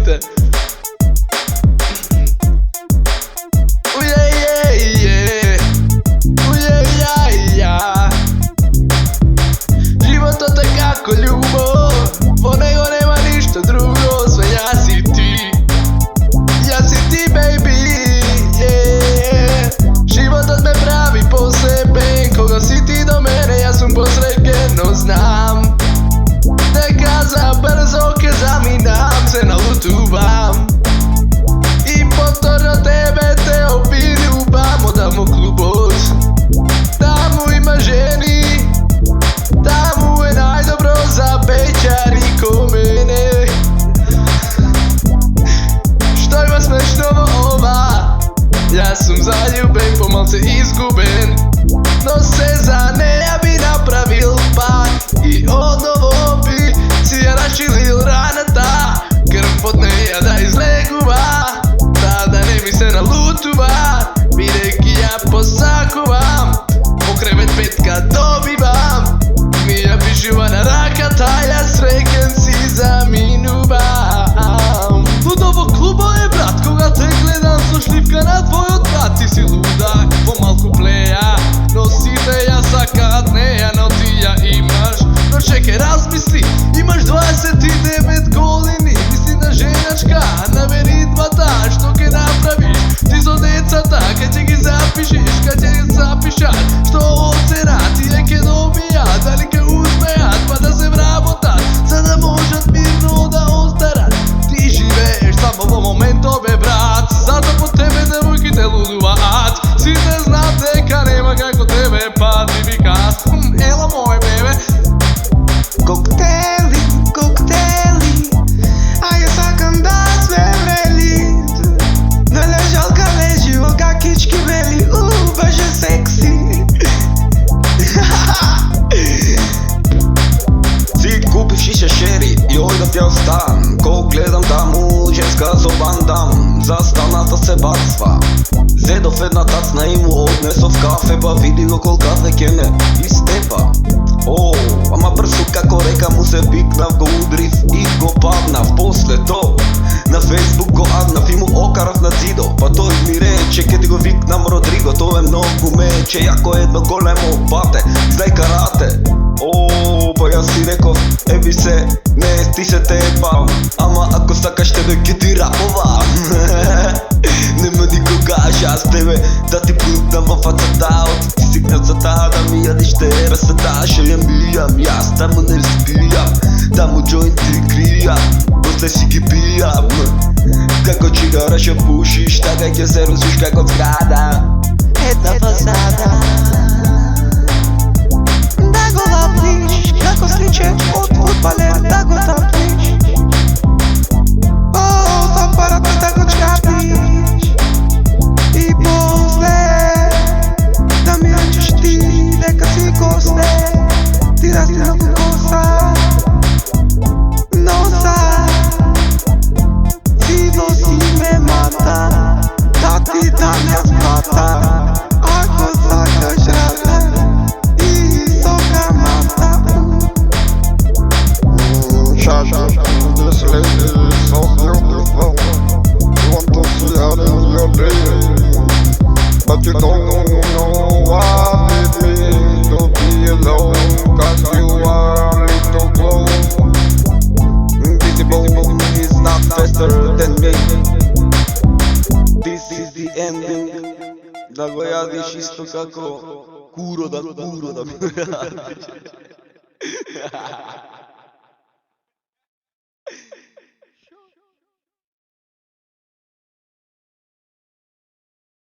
сите. Животот е како љубов, во него нема ништо друго, освен јас и ти. Јас и ти, baby, животот ме прави посебен, кога си ти до мене, јас сум посреќен, но знам дека за брзо ке заминам, се налутувам и повторно тебе те обидувам. Одаму клубот, таму има жени, таму е најдобро за пеќари ко мене. Што има смешно во ова? Јас сум заљубен, помалце изгубен, но се за неја би направил пак и одново би си ја расширил раната, крв од неја да излегува, да не ми се налутува, бидејќи ја посакувам, по кревет петка добивам, ми ја пишува на раката, јас среќен си заминувам. Лудово клубо е, брат, кога те гледам со шливка на твојот брат. Ти си лудак, помалку плеја, но сите ја сакаат неја, но ти ја имаш. Но чекај, размисли, имаш 29 години, мисли на женачка, набери двата, што ке направиш? Ти со децата, кај ќе ги запишиш, кај ќе ги запишат, што оцена тие ке добијат, дали ке успеат, па да се вработат, за да можат мирно да остарат. Ти живееш само во моментот, бе брат, зато по тебе девојките лудуваат. Сите знаат дека нема како тебе, па ти викаат, ела мој бебе. Коктели, коктели, а ја сакам да све врели. На лежалка лежи во какички бели, боже секси. Си купив шиша шери и одав ја стан, кога гледам таму женска со бандам, застаната се бацва. Зедов една тацна и му однесов кафе, па види го кол кафе ке не истепа. Ама брзо како река му се викнав, го удрив и го паднав. После то на Фейсбук го аднав и му окарав на зидо, па тој ми рече ке ти го викнам Родриго, тоа е многу мече, јако едно големо бате, знај карате. Па јас си реков, еби се, не ти се тепам, ама ако сакаш тебе ке ти раповам. Нема никогаш јас тебе да ти пукнам во фацата, оти ти сигнат за таа да ми јадиш терасата. Шелјам бијам, јас таму не спијам, таму џоинти кријам, после си ги пијам. Како чигара ќе пушиш, така ќе се русиш како зграда, Една фасада. Да го ваплиш, како сличе од фудбалер, да го таплиш. Со парата да го чкапиш и после да ми речеш ти дека си госте. Ти растина во коса, носа, ти носи ме мата, да ти да не сплата. Ако сакаш рада и со камата. This lady is so beautiful. You want to see her in your dream, but you don't know what it means to be alone, cause you are a little close. Visible is not faster than me. This is the ending. Да го јадиш исто како куро да ми јадиш.